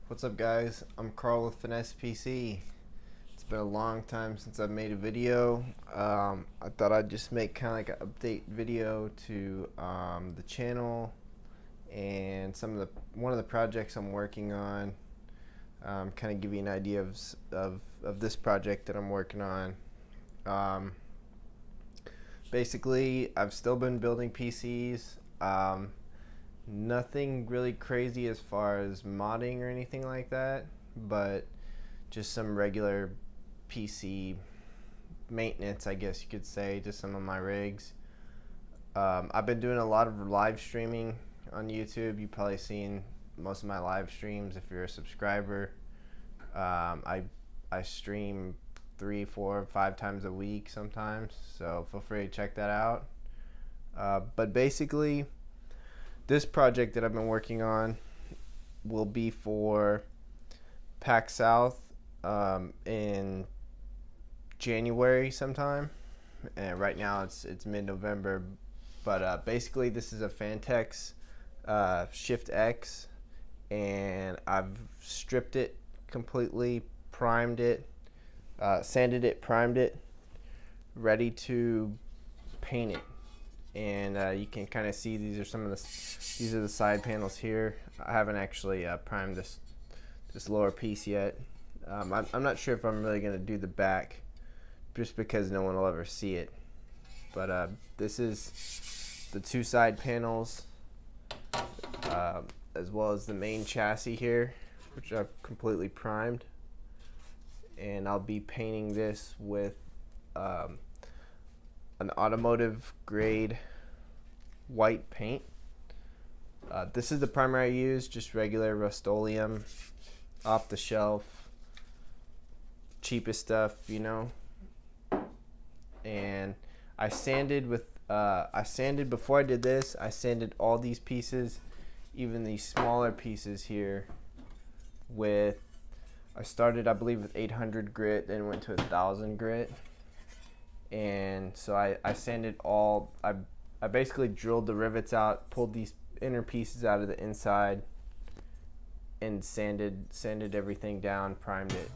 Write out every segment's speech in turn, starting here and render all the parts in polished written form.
What's up, guys? I'm Carl with Finesse PC. It's been a long time since I've made a video. I thought I'd just make kind of like an update video to the channel and one of the projects I'm working on. Kind of give you an idea of this project that I'm working on. Basically, I've still been building PCs. Nothing really crazy as far as modding or anything like that, but just some regular PC maintenance, I guess you could say, to some of my rigs. I've been doing a lot of live streaming on YouTube. You've probably seen most of my live streams if you're a subscriber. I stream 3, 4, 5 times a week sometimes, so feel free to check that out. But basically, this project that I've been working on will be for PAX South in January sometime, and right now it's mid-November. But basically, this is a Phanteks Shift X, and I've stripped it completely, primed it, sanded it, primed it, ready to paint it. And you can kind of see these are the side panels here. I haven't actually primed this lower piece yet. I'm not sure if I'm really going to do the back, just because no one will ever see it. But this is the 2 side panels, as well as the main chassis here, which I've completely primed. And I'll be painting this with an automotive grade white paint. This is the primer I use, just regular Rust-Oleum, off the shelf, cheapest stuff, you know. And I sanded before I did this. I sanded all these pieces, even these smaller pieces here, with, I started I believe with 800 grit, then went to 1000 grit. And so I sanded all, I basically drilled the rivets out, pulled these inner pieces out of the inside, and sanded everything down, primed it.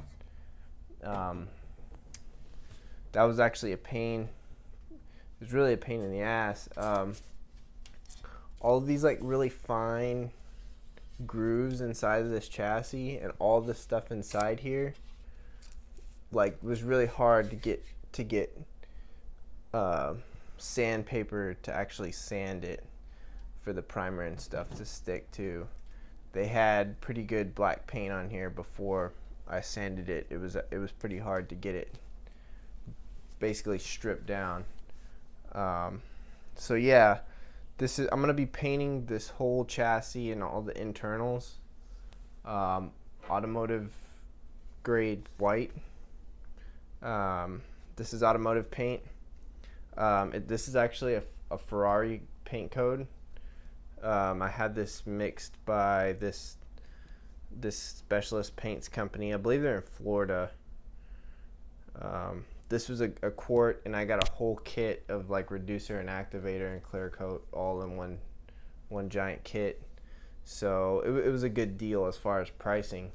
That was actually a pain. It was really a pain in the ass. All of these like really fine grooves inside of this chassis and all this stuff inside here, like, was really hard to get sandpaper to actually sand it for the primer and stuff to stick to. They had pretty good black paint on here before I sanded it. It was pretty hard to get it basically stripped down. So yeah, I'm gonna be painting this whole chassis and all the internals automotive grade white. This is automotive paint. This is actually a Ferrari paint code. I had this mixed by this specialist paints company. I believe they're in Florida. This was a quart, and I got a whole kit of like reducer and activator and clear coat all in one giant kit. So it was a good deal as far as pricing.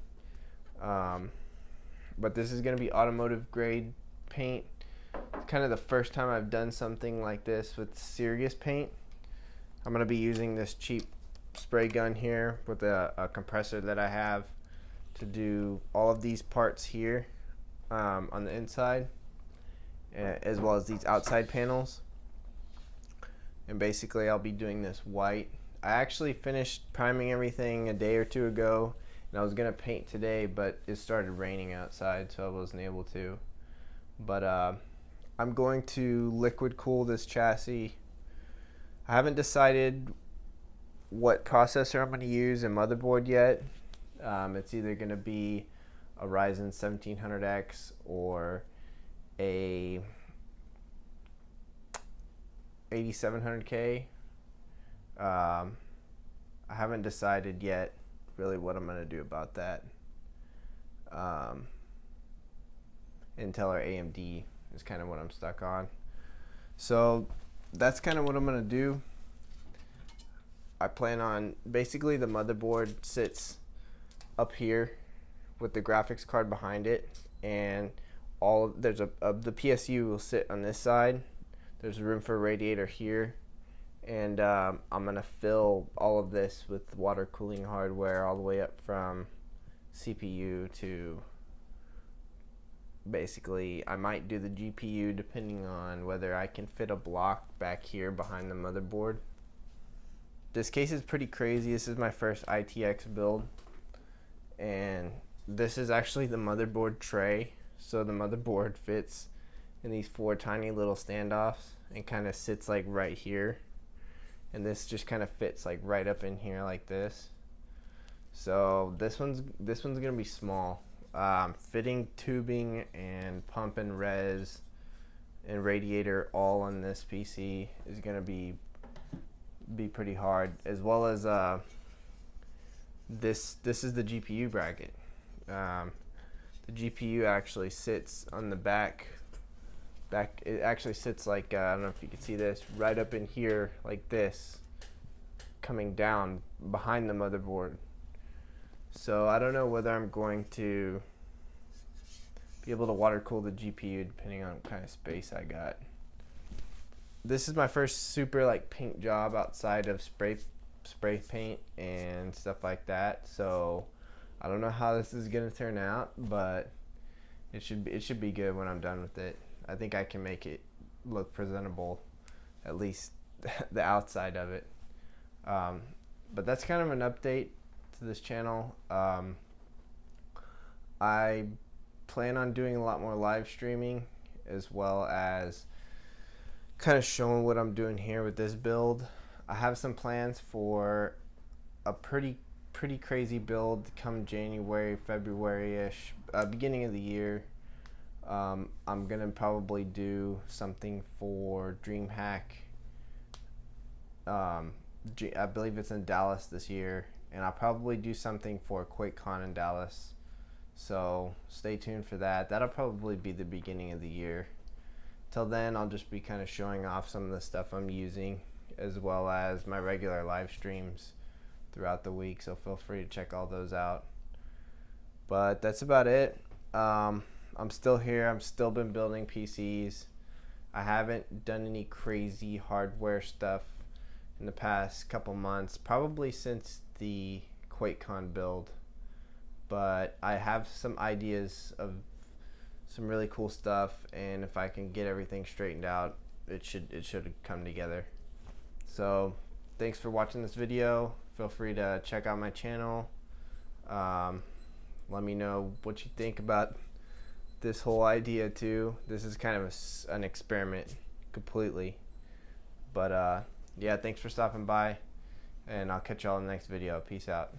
But this is going to be automotive grade paint. Kind of the first time I've done something like this with serious paint. I'm going to be using this cheap spray gun here with a compressor that I have to do all of these parts here on the inside, as well as these outside panels. And basically I'll be doing this white. I actually finished priming everything a day or 2 ago, and I was going to paint today, but it started raining outside, so I wasn't able to. But I'm going to liquid cool this chassis. I haven't decided what processor I'm going to use in Motherboard yet. It's either going to be a Ryzen 1700X or a 8700K. I haven't decided yet really what I'm going to do about that. Intel or AMD is kind of what I'm stuck on. So that's kind of what I'm going to do. I plan on, basically the motherboard sits up here with the graphics card behind it, and there's the PSU will sit on this side. There's room for a radiator here, and I'm gonna fill all of this with water cooling hardware all the way up from CPU to basically, I might do the GPU depending on whether I can fit a block back here behind the motherboard. This case is pretty crazy. This is my first ITX build, and this is actually the motherboard tray. So the motherboard fits in these 4 tiny little standoffs and kind of sits like right here, and this just kind of fits like right up in here like this. So this one's gonna be small. Fitting tubing and pump and res and radiator all on this PC is gonna be pretty hard, as well as this is the GPU bracket. The GPU actually sits on the back. It actually sits like I don't know if you can see this, right up in here like this, coming down behind the motherboard. So I don't know whether I'm going to be able to water cool the GPU depending on what kind of space I got. This is my first super like paint job outside of spray paint and stuff like that. So I don't know how this is gonna turn out, but it should be good when I'm done with it. I think I can make it look presentable, at least the outside of it. But that's kind of an update to this channel. I plan on doing a lot more live streaming, as well as kind of showing what I'm doing here with this build. I have some plans for a pretty crazy build come January, February-ish, beginning of the year. I'm gonna probably do something for DreamHack. I believe it's in Dallas this year, and I'll probably do something for QuakeCon in Dallas. So stay tuned for that. That'll probably be the beginning of the year. Till then, I'll just be kind of showing off some of the stuff I'm using, as well as my regular live streams throughout the week. So feel free to check all those out. But that's about it. I'm still here. I'm still been building PCs. I haven't done any crazy hardware stuff in the past couple months, probably since the QuakeCon build. But I have some ideas of some really cool stuff, and if I can get everything straightened out, it should come together. So thanks for watching this video. Feel free to check out my channel. Let me know what you think about this whole idea too. This is kind of an experiment completely, but yeah, thanks for stopping by, and I'll catch y'all in the next video. Peace out.